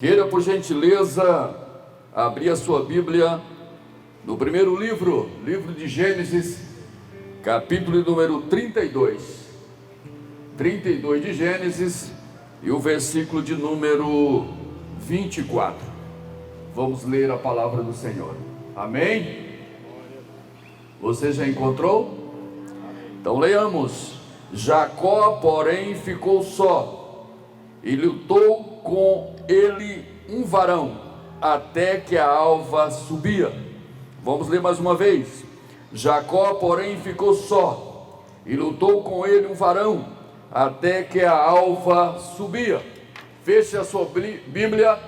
Queira, por gentileza, abrir a sua Bíblia no primeiro livro de Gênesis, capítulo número 32 de Gênesis, e o versículo de número 24. Vamos ler a palavra do Senhor. Amém? Você já encontrou? Então leiamos. Jacó, porém, ficou só, e lutou com ele um varão, até que a alva subia. Vamos ler mais uma vez. Jacó, porém, ficou só, e lutou com ele um varão, até que a alva subia. Feche a sua Bíblia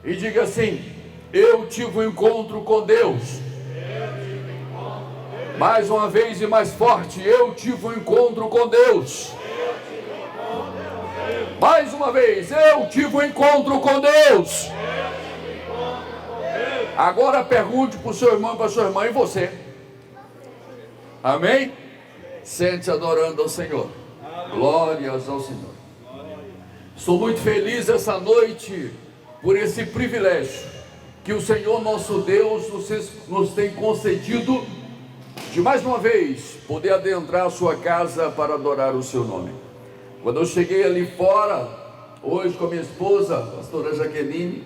e diga assim: eu tive um encontro com Deus. Mais uma vez e mais forte: eu tive um encontro com Deus. Mais uma vez: eu tive um encontro com Deus. Agora pergunte para o seu irmão e para a sua irmã: e você? Amém? Sente adorando ao Senhor. Glórias ao Senhor. Estou muito feliz essa noite por esse privilégio que o Senhor nosso Deus nos tem concedido de mais uma vez poder adentrar a sua casa para adorar o seu nome. Quando eu cheguei ali fora, hoje com a minha esposa, a pastora Jaqueline,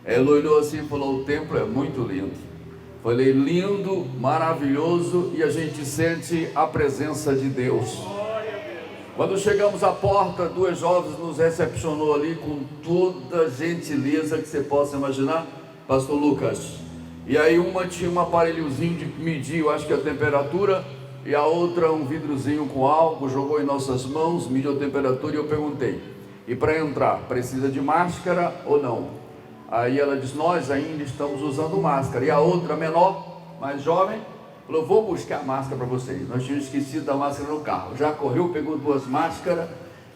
ela olhou assim e falou: o templo é muito lindo. Falei: lindo, maravilhoso, e a gente sente a presença de Deus. Quando chegamos à porta, duas jovens nos recepcionou ali com toda a gentileza que você possa imaginar, pastor Lucas. E aí uma tinha um aparelhozinho de medir, eu acho que a temperatura, e a outra um vidrozinho com álcool, jogou em nossas mãos, mediu a temperatura, e eu perguntei: e para entrar, precisa de máscara ou não? Aí ela disse: nós ainda estamos usando máscara. E a outra, menor, mais jovem, falou: vou buscar máscara para vocês. Nós tínhamos esquecido da máscara no carro. Já correu, pegou duas máscaras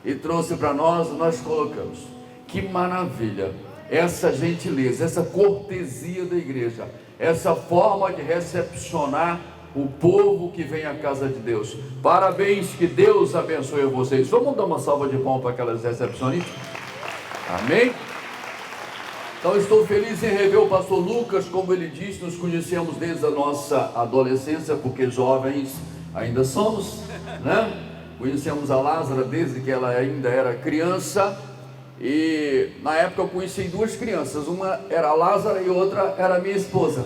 e trouxe para nós, nós colocamos. Que maravilha! Essa gentileza, essa cortesia da igreja, essa forma de recepcionar o povo que vem à casa de Deus. Parabéns, que Deus abençoe vocês. Vamos dar uma salva de palmas para aquelas recepcionistas? Amém? Então estou feliz em rever o pastor Lucas. Como ele disse, nos conhecemos desde a nossa adolescência, porque jovens ainda somos, né? Conhecemos a Lázara desde que ela ainda era criança. E na época eu conheci duas crianças, uma era a Lázara e outra era a minha esposa,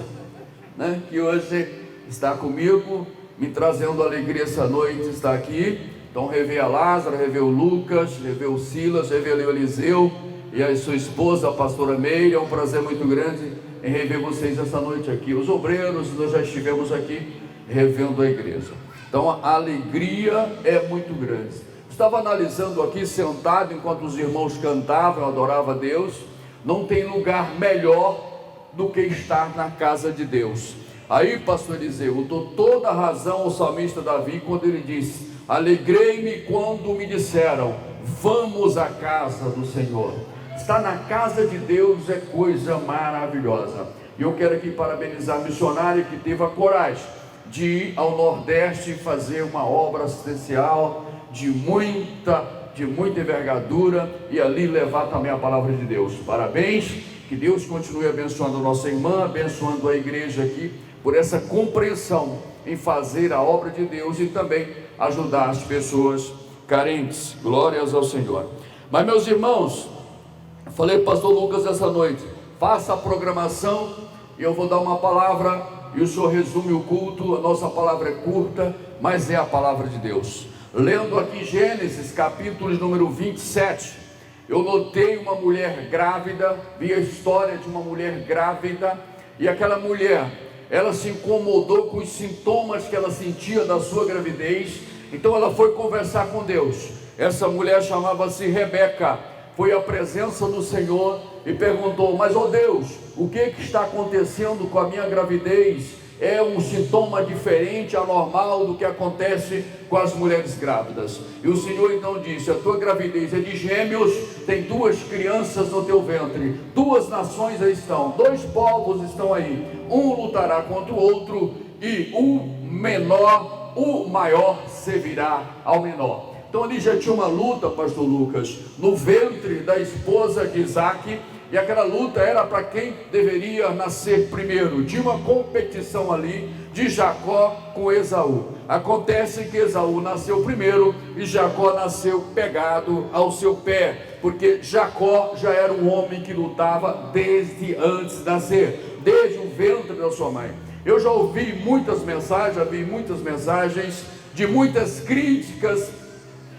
né? Que hoje está comigo, me trazendo alegria essa noite, está aqui. Então rever a Lázara, rever o Lucas, rever o Silas, rever o Eliseu e a sua esposa, a pastora Meire. É um prazer muito grande em rever vocês essa noite aqui. Os obreiros, nós já estivemos aqui revendo a igreja. Então a alegria é muito grande. Estava analisando aqui, sentado, enquanto os irmãos cantavam, adoravam a Deus. Não tem lugar melhor do que estar na casa de Deus. Aí, pastor Eliseu, eu dou toda a razão ao salmista Davi, quando ele diz: alegrei-me quando me disseram, vamos à casa do Senhor. Estar na casa de Deus é coisa maravilhosa. E eu quero aqui parabenizar a missionária que teve a coragem de ir ao Nordeste fazer uma obra assistencial de muita envergadura, e ali levar também a palavra de Deus. Parabéns, que Deus continue abençoando a nossa irmã, abençoando a igreja aqui, por essa compreensão em fazer a obra de Deus e também ajudar as pessoas carentes. Glórias ao Senhor. Mas, meus irmãos, falei para o pastor Lucas essa noite: faça a programação e eu vou dar uma palavra, e o senhor resume o culto. A nossa palavra é curta, mas é a palavra de Deus. Lendo aqui Gênesis, capítulo número 27, eu notei uma mulher grávida, vi a história de uma mulher grávida, e aquela mulher, ela se incomodou com os sintomas que ela sentia da sua gravidez. Então ela foi conversar com Deus. Essa mulher chamava-se Rebeca, foi à presença do Senhor e perguntou: mas ó Deus, o que está acontecendo com a minha gravidez? É um sintoma diferente, anormal do que acontece com as mulheres grávidas. E o Senhor então disse: a tua gravidez é de gêmeos, tem duas crianças no teu ventre, duas nações aí estão, dois povos estão aí, um lutará contra o outro, e o maior servirá ao menor. Então ali já tinha uma luta, pastor Lucas, no ventre da esposa de Isaac, e aquela luta era para quem deveria nascer primeiro. Tinha uma competição ali de Jacó com Esaú. Acontece que Esaú nasceu primeiro e Jacó nasceu pegado ao seu pé, porque Jacó já era um homem que lutava desde antes de nascer, desde o ventre da sua mãe. Eu já ouvi muitas mensagens, de muitas críticas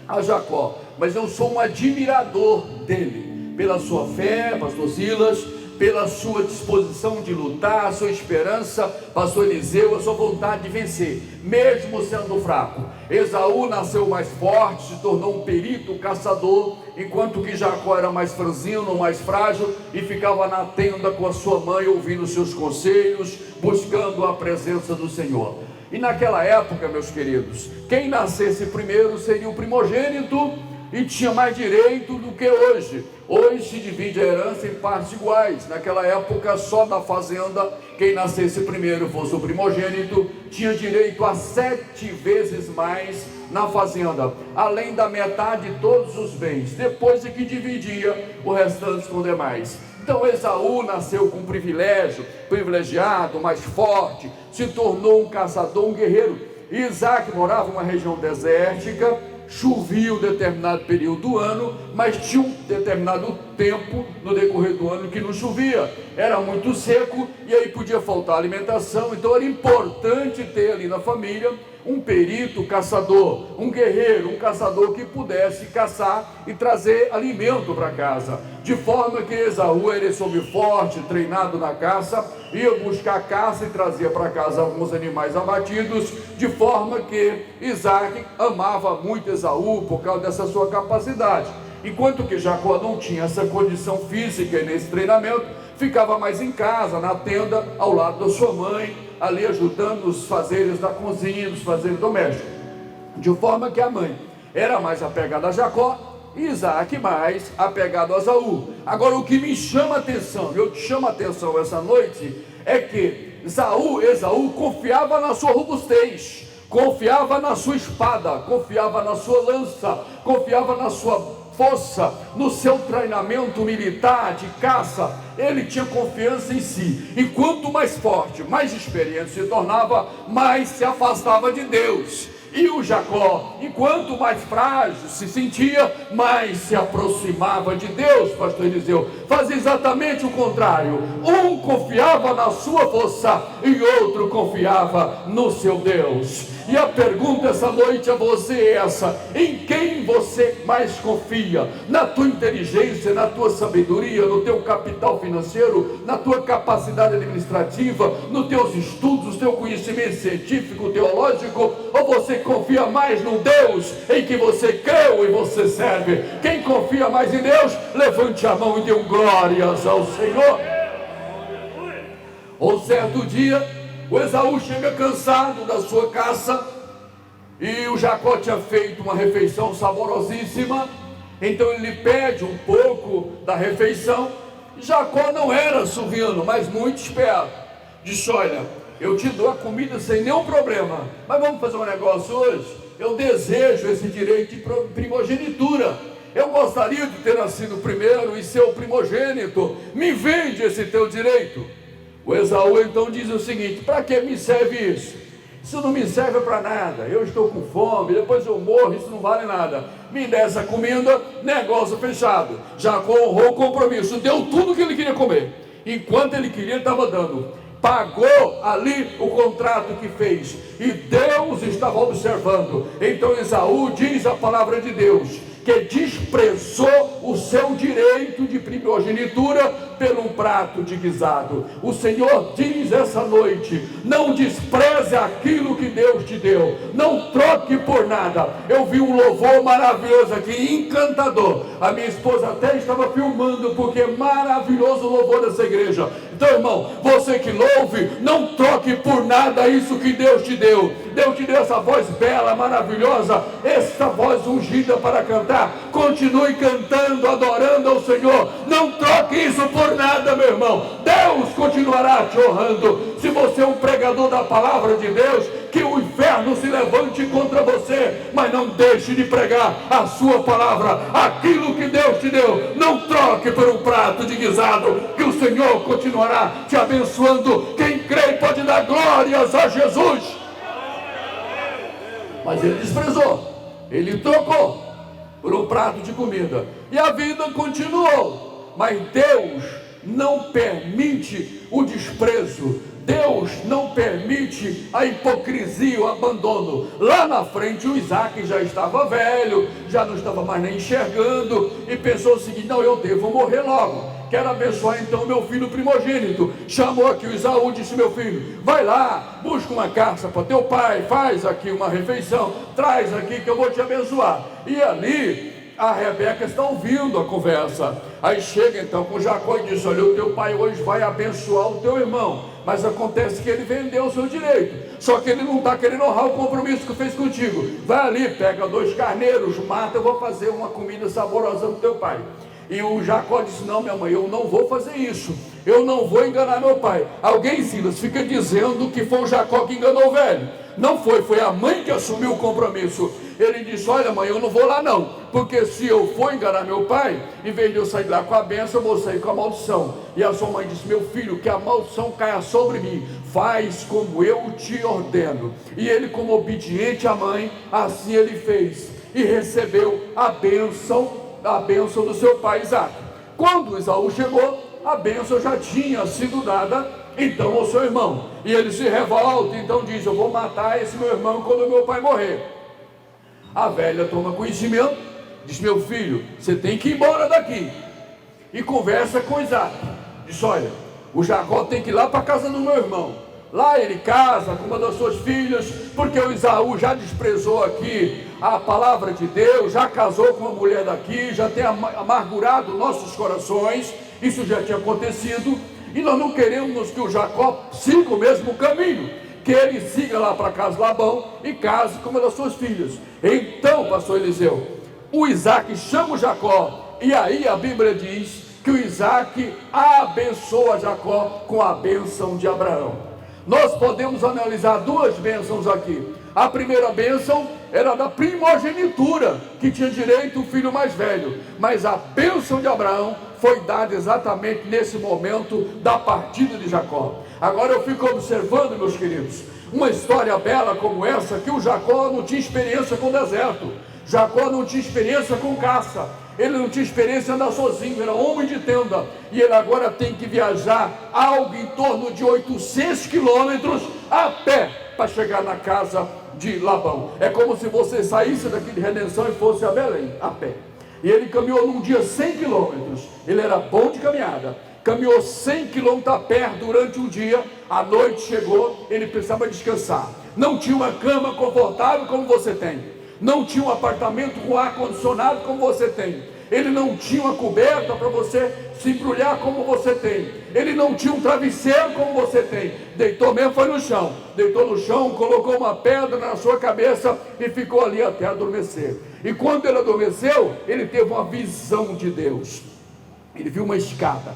a Jacó, mas eu sou um admirador dele, pela sua fé, pastor Silas, pela sua disposição de lutar, a sua esperança, pastor Eliseu, a sua vontade de vencer, mesmo sendo fraco. Esaú nasceu mais forte, se tornou um perito caçador, enquanto que Jacó era mais franzino, mais frágil, e ficava na tenda com a sua mãe, ouvindo seus conselhos, buscando a presença do Senhor. E naquela época, meus queridos, quem nascesse primeiro seria o primogênito e tinha mais direito do que hoje. Hoje se divide a herança em partes iguais. Naquela época, só da fazenda, quem nascesse primeiro fosse o primogênito, tinha direito a 7 vezes mais na fazenda, além da metade de todos os bens, depois é que dividia o restante com demais. Então Esaú nasceu com privilegiado, mais forte, se tornou um caçador, um guerreiro. Isaac morava em uma região desértica, chovia um determinado período do ano, mas tinha um determinado tempo no decorrer do ano que não chovia, era muito seco, e aí podia faltar alimentação. Então era importante ter ali na família um perito caçador, um guerreiro, um caçador que pudesse caçar e trazer alimento para casa, de forma que Esaú era esse homem forte, treinado na caça, ia buscar caça e trazia para casa alguns animais abatidos, de forma que Isaac amava muito Esaú por causa dessa sua capacidade, enquanto que Jacó não tinha essa condição física e nesse treinamento, ficava mais em casa, na tenda, ao lado da sua mãe, ali ajudando os fazeres da cozinha, dos fazeres domésticos, de forma que a mãe era mais apegada a Jacó e Isaac mais apegado a Esaú. Agora o que me chama a atenção, eu te chamo a atenção essa noite, é que Esaú confiava na sua robustez, confiava na sua espada, confiava na sua lança, confiava na sua força, no seu treinamento militar de caça. Ele tinha confiança em si, e quanto mais forte, mais experiente se tornava, mais se afastava de Deus. E o Jacó, enquanto mais frágil se sentia, mais se aproximava de Deus. Pastor Eliseu fazia exatamente o contrário. Um confiava na sua força e outro confiava no seu Deus. E a pergunta essa noite a você é essa: em quem você mais confia? Na tua inteligência, na tua sabedoria, no teu capital financeiro, na tua capacidade administrativa, nos teus estudos, no teu conhecimento científico, teológico? Ou você confia mais no Deus em que você creu e você serve? Quem confia mais em Deus, levante a mão e dê glórias ao Senhor. Um certo dia, o Esaú chega cansado da sua caça, e o Jacó tinha feito uma refeição saborosíssima, então ele pede um pouco da refeição. Jacó não era sorrindo, mas muito esperto, disse: olha, eu te dou a comida sem nenhum problema, mas vamos fazer um negócio hoje? Eu desejo esse direito de primogenitura, eu gostaria de ter nascido primeiro e ser o primogênito, me vende esse teu direito. O Esaú então diz o seguinte: para que me serve isso? Isso não me serve para nada, eu estou com fome, depois eu morro, isso não vale nada. Me dê essa comida, negócio fechado. Jacó honrou o compromisso, deu tudo que ele queria comer, enquanto ele queria, ele estava dando. Pagou ali o contrato que fez, e Deus estava observando. Então Esaú, diz a palavra de Deus, que desprezou o seu direito de primogenitura por um prato de guisado. O Senhor diz essa noite: não despreze aquilo que Deus te deu, não troque por nada. Eu vi um louvor maravilhoso aqui, encantador. A minha esposa até estava filmando, porque é maravilhoso o louvor dessa igreja. Então, irmão, você que louve, não troque por nada isso que Deus te deu. Deus te deu essa voz bela, maravilhosa, essa voz ungida para cantar. Continue cantando, adorando ao Senhor. Não troque isso por nada, meu irmão. Deus Deus continuará te honrando. Se você é um pregador da palavra de Deus, que o inferno se levante contra você, mas não deixe de pregar a sua palavra. Aquilo que Deus te deu, não troque por um prato de guisado, que o Senhor continuará te abençoando. Quem crê pode dar glórias a Jesus. Mas ele desprezou, ele trocou por um prato de comida, e a vida continuou. Mas Deus não permite o desprezo, Deus não permite a hipocrisia, o abandono. Lá na frente o Isaac já estava velho, já não estava mais nem enxergando, e pensou o seguinte: não, eu devo morrer logo, quero abençoar então meu filho primogênito. Chamou aqui o Esaú, disse: meu filho, vai lá, busca uma caça para teu pai, faz aqui uma refeição, traz aqui que eu vou te abençoar. E ali a Rebeca está ouvindo a conversa. Aí chega então com Jacó e diz: olha, o teu pai hoje vai abençoar o teu irmão, mas acontece que ele vendeu o seu direito, só que ele não está querendo honrar o compromisso que fez contigo. Vai ali, pega 2 carneiros, mata, eu vou fazer uma comida saborosa para o teu pai. E o Jacó disse: não, minha mãe, eu não vou fazer isso, eu não vou enganar meu pai. Alguém, Silas, fica dizendo que foi o Jacó que enganou o velho. Não foi, foi a mãe que assumiu o compromisso. Ele disse: olha mãe, eu não vou lá não, porque se eu for enganar meu pai, em vez de eu sair lá com a bênção, eu vou sair com a maldição. E a sua mãe disse: meu filho, que a maldição caia sobre mim, faz como eu te ordeno. E ele, como obediente à mãe, assim ele fez, e recebeu a bênção do seu pai Isaac. Quando Esaú chegou, a bênção já tinha sido dada então ao seu irmão, e ele se revolta, então diz: eu vou matar esse meu irmão quando meu pai morrer. A velha toma conhecimento, diz: meu filho, você tem que ir embora daqui. E conversa com Isaac, diz: olha, o Jacó tem que ir lá para a casa do meu irmão. Lá ele casa com uma das suas filhas, porque o Esaú já desprezou aqui a palavra de Deus, já casou com uma mulher daqui, já tem amargurado nossos corações. Isso já tinha acontecido, e nós não queremos que o Jacó siga o mesmo caminho, que ele siga lá para casa de Labão e case com uma das suas filhas. Então, pastor Eliseu, o Isaac chama o Jacó, e aí a Bíblia diz que o Isaac abençoa Jacó com a bênção de Abraão. Nós podemos analisar 2 bênçãos aqui. A primeira bênção era da primogenitura, que tinha direito o filho mais velho, mas a bênção de Abraão foi dada exatamente nesse momento da partida de Jacó. Agora eu fico observando, meus queridos, uma história bela como essa, que o Jacó não tinha experiência com o deserto, Jacó não tinha experiência com caça, ele não tinha experiência em andar sozinho, era homem de tenda, e ele agora tem que viajar algo em torno de 800 quilômetros a pé para chegar na casa de Labão. É como se você saísse daqui de Redenção e fosse a Belém a pé. E ele caminhou num dia 100 quilômetros, ele era bom de caminhada, caminhou 100 quilômetros a pé durante um dia. À noite chegou, ele precisava descansar, não tinha uma cama confortável como você tem, não tinha um apartamento com ar-condicionado como você tem, ele não tinha uma coberta para você se embrulhar como você tem, ele não tinha um travesseiro como você tem. Deitou mesmo, foi no chão, deitou no chão, colocou uma pedra na sua cabeça e ficou ali até adormecer. E quando ele adormeceu, ele teve uma visão de Deus. Ele viu uma escada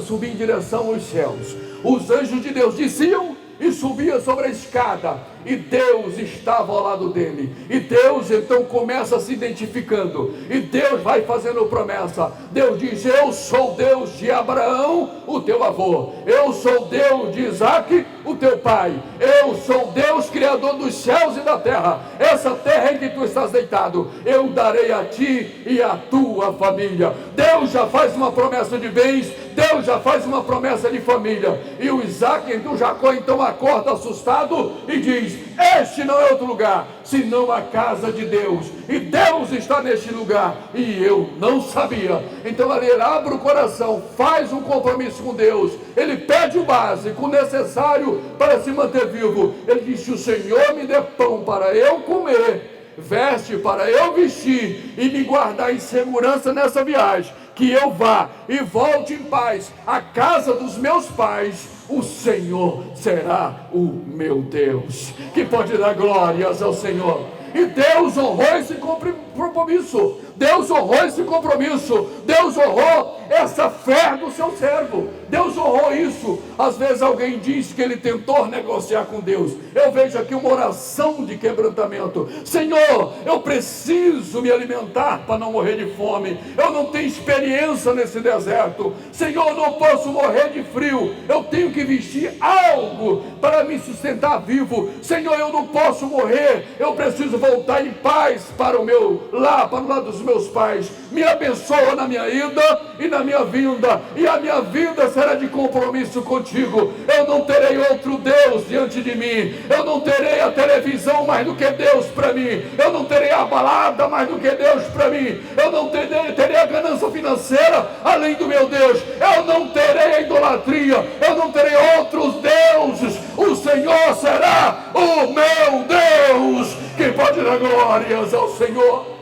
subia em direção aos céus. Os anjos de Deus desciam e subia sobre a escada, e Deus estava ao lado dele. E Deus então começa se identificando, e Deus vai fazendo promessa. Deus diz: eu sou Deus de Abraão, o teu avô, eu sou Deus de Isaac, o teu pai, eu sou Deus criador dos céus e da terra. Essa terra em que tu estás deitado, eu darei a ti e a tua família. Deus já faz uma promessa de bens, Deus já faz uma promessa de família. E o Isaac, o Jacó então acorda assustado e diz: este não é outro lugar senão a casa de Deus, e Deus está neste lugar, e eu não sabia. Então ali ele abre o coração, faz um compromisso com Deus, ele pede o básico, o necessário para se manter vivo. Ele diz: se o Senhor me der pão para eu comer, veste para eu vestir, e me guardar em segurança nessa viagem, que eu vá e volte em paz à casa dos meus pais, o Senhor será o meu Deus. Que pode dar glórias ao Senhor. E Deus honrou esse compromisso. Deus honrou esse compromisso, Deus honrou essa fé do seu servo, Deus honrou isso. Às vezes alguém diz que ele tentou negociar com Deus. Eu vejo aqui uma oração de quebrantamento: Senhor, eu preciso me alimentar para não morrer de fome, eu não tenho experiência nesse deserto, Senhor, eu não posso morrer de frio, eu tenho que vestir algo para me sustentar vivo, Senhor, eu não posso morrer, eu preciso voltar em paz para o meu lar, para o lado dos meus pais. Me abençoa na minha ida e na minha vinda, e a minha vida será de compromisso contigo. Eu não terei outro Deus diante de mim, eu não terei a televisão mais do que Deus para mim, eu não terei a balada mais do que Deus para mim, eu não terei a ganância financeira além do meu Deus, eu não terei a idolatria, eu não terei outros deuses. O Senhor será o meu Deus. Quem pode dar glórias ao Senhor?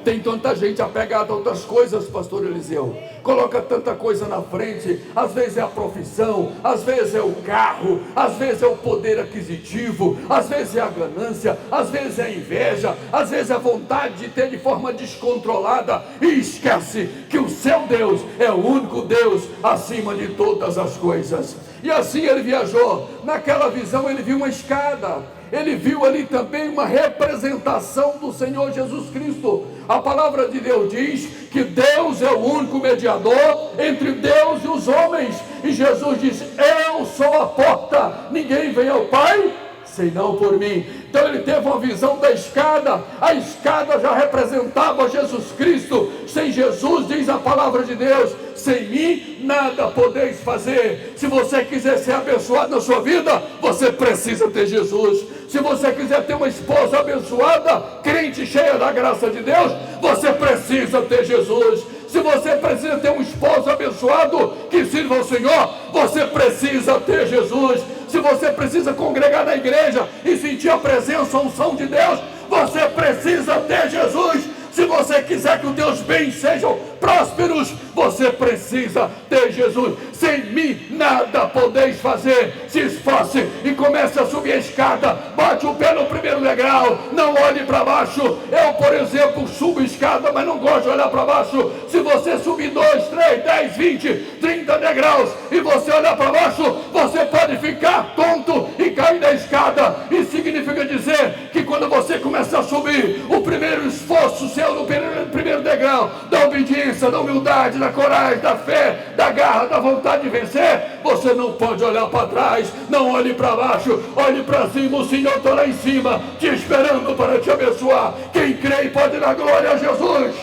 Tem tanta gente apegada a outras coisas, pastor Eliseu, coloca tanta coisa na frente. Às vezes é a profissão, às vezes é o carro, às vezes é o poder aquisitivo, às vezes é a ganância, às vezes é a inveja, às vezes é a vontade de ter de forma descontrolada, e esquece que o seu Deus é o único Deus acima de todas as coisas. E assim ele viajou. Naquela visão ele viu uma escada, ele viu ali também uma representação do Senhor Jesus Cristo. A palavra de Deus diz que Deus é o único mediador entre Deus e os homens, e Jesus diz: eu sou a porta, ninguém vem ao Pai senão por mim. Então ele teve uma visão da escada. A escada já representava Jesus Cristo. Sem Jesus, diz a palavra de Deus, sem mim nada podeis fazer. Se você quiser ser abençoado na sua vida, você precisa ter Jesus. Se você quiser ter uma esposa abençoada, crente, cheia da graça de Deus, você precisa ter Jesus. Se você precisa ter um esposo abençoado que sirva ao Senhor, você precisa ter Jesus. Se você precisa congregar na igreja e sentir a presença, a unção de Deus, você precisa ter Jesus. Se você quiser que os teus bens sejam prósperos, você precisa ter Jesus. Sem mim nada podeis fazer. Se esforce e comece a subir a escada, bate o pé no primeiro degrau, não olhe para baixo. Eu, por exemplo, subo a escada, mas não gosto de olhar para baixo. Se você subir 2, 3, 10, 20, 30 degraus e você olhar para baixo, você pode ficar tonto e cair da escada. Isso significa dizer que quando você começa a subir, o primeiro esforço seu no primeiro degrau, da obediência, da humildade, da coragem, da fé, da garra, da vontade de vencer, você não pode olhar para trás. Não olhe para baixo, olhe para cima. O Senhor está lá em cima te esperando para te abençoar. Quem crê pode dar glória a Jesus.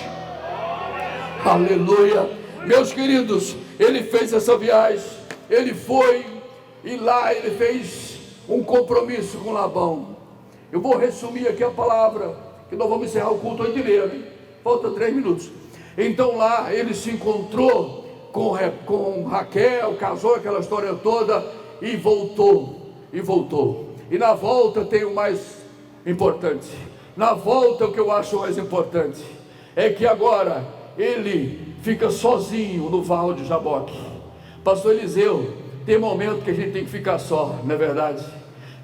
Aleluia. Meus queridos, ele fez essa viagem, ele foi, e lá ele fez um compromisso com Labão. Eu vou resumir aqui a palavra, que nós vamos encerrar o culto 8h30, hein? Falta 3 minutos. Então lá ele se encontrou com Raquel, casou, aquela história toda, e voltou. E na volta tem o mais importante. Na volta, o que eu acho mais importante é que agora ele fica sozinho no Val de Jaboque. Pastor Eliseu, tem momento que a gente tem que ficar só, não é verdade?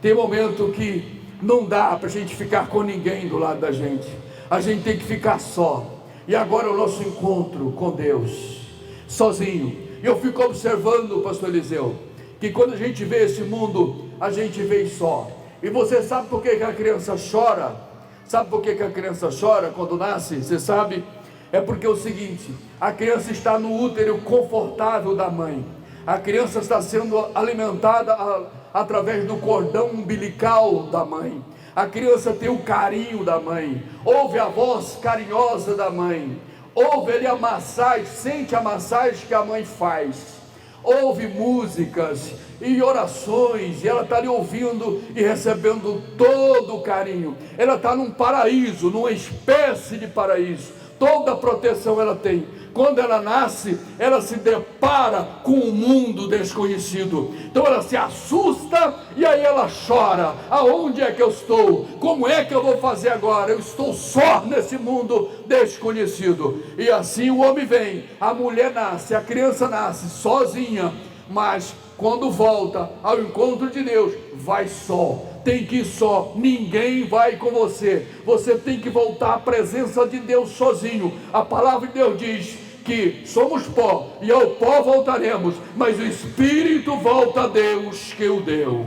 Tem momento que não dá para a gente ficar com ninguém do lado da gente. A gente tem que ficar só. E agora é o nosso encontro com Deus, sozinho. E eu fico observando, pastor Eliseu, que quando a gente vê esse mundo, a gente vê só. E você sabe por que a criança chora? Sabe por que a criança chora quando nasce? Você sabe? É porque é o seguinte: a criança está no útero confortável da mãe. A criança está sendo alimentada através do cordão umbilical da mãe. A criança tem o carinho da mãe, ouve a voz carinhosa da mãe, ouve ali a massagem, sente a massagem que a mãe faz, ouve músicas e orações, e ela está ali ouvindo e recebendo todo o carinho. Ela está num paraíso, numa espécie de paraíso. Toda a proteção ela tem. Quando ela nasce, ela se depara com um mundo desconhecido. Então ela se assusta e aí ela chora. Aonde é que eu estou? Como é que eu vou fazer agora? Eu estou só nesse mundo desconhecido. E assim o homem vem, a mulher nasce, a criança nasce sozinha, mas quando volta ao encontro de Deus, vai só. tem que ir só, ninguém vai com você. Você tem que voltar à presença de Deus sozinho. A palavra de Deus diz que somos pó e ao pó voltaremos, mas o Espírito volta a Deus que o deu.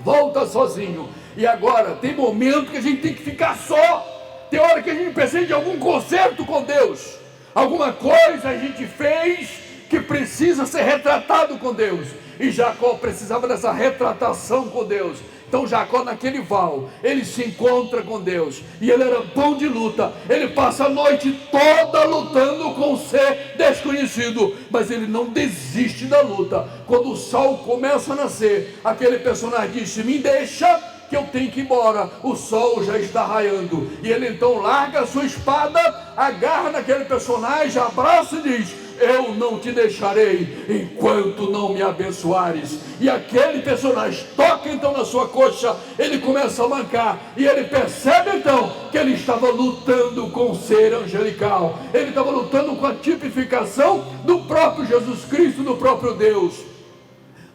Volta sozinho. E agora, tem momento que a gente tem que ficar só. Tem hora que a gente precisa de algum conserto com Deus. Alguma coisa a gente fez que precisa ser retratado com Deus. E Jacó precisava dessa retratação com Deus. Então Jacó, naquele val, ele se encontra com Deus, e ele era bom de luta. Ele passa a noite toda lutando com um ser desconhecido, mas ele não desiste da luta. Quando o sol começa a nascer, aquele personagem disse: me deixa que eu tenho que ir embora, o sol já está raiando. E ele então larga a sua espada, agarra naquele personagem, abraça e diz: eu não te deixarei enquanto não me abençoares. E aquele personagem toca então na sua coxa, ele começa a mancar, e ele percebe então que ele estava lutando com o ser angelical, ele estava lutando com a tipificação do próprio Jesus Cristo, do próprio Deus.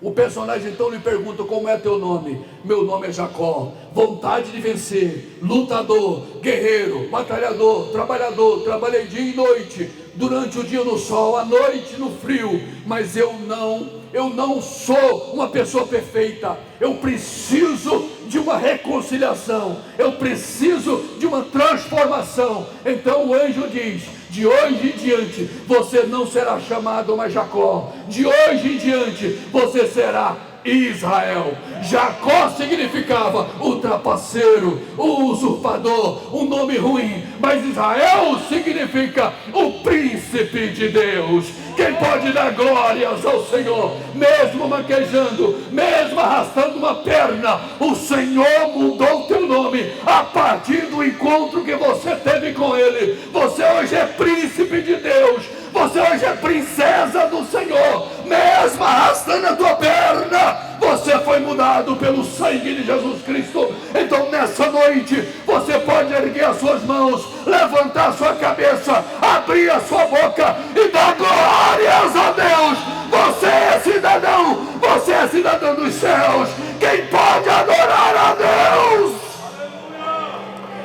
O personagem então lhe pergunta: como é teu nome? Meu nome é Jacó. Vontade de vencer, lutador, guerreiro, batalhador, trabalhador. Trabalhei dia e noite, durante o dia no sol, à noite no frio, mas eu não sou uma pessoa perfeita. Eu preciso de uma reconciliação, eu preciso de uma transformação. Então o anjo diz: de hoje em diante você não será chamado mais Jacó, de hoje em diante você será Israel. Jacó significava o trapaceiro, o usurpador, um nome ruim, mas Israel significa o príncipe de Deus. Quem pode dar glórias ao Senhor, mesmo maquejando, mesmo arrastando uma perna, o Senhor mudou o teu nome a partir do encontro que você teve com Ele. Você hoje é príncipe de Deus, você hoje é princesa do Senhor. Mesmo arrastando a tua perna, você foi mudado pelo sangue de Jesus Cristo. Então nessa noite você pode erguer as suas mãos, levantar a sua cabeça, abrir a sua boca e dar glórias a Deus. Você é cidadão, você é cidadão dos céus. Quem pode adorar a Deus?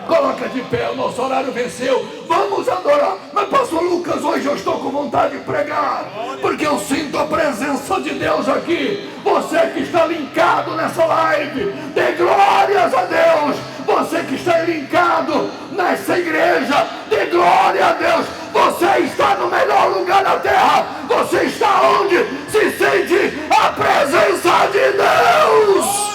Coloca de pé, o nosso horário venceu. Vamos adorar. Mas pastor Lucas, hoje eu estou com vontade de pregar, porque eu sinto a presença de Deus aqui. Você que está linkado nessa live, dê glórias a Deus. Você que está linkado nessa igreja, dê glória a Deus. Você está no melhor lugar da terra. Você está onde se sente a presença de Deus.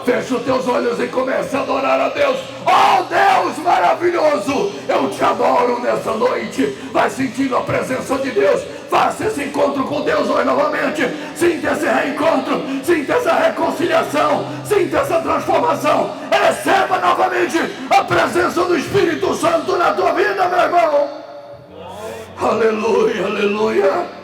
Fecha os teus olhos e comece a adorar a Deus. Oh Deus maravilhoso, eu te adoro nessa noite. Vai sentindo a presença de Deus. Faça esse encontro com Deus hoje novamente. Sinta esse reencontro, sinta essa reconciliação, sinta essa transformação. Receba novamente a presença do Espírito Santo na tua vida, meu irmão. Aleluia, aleluia.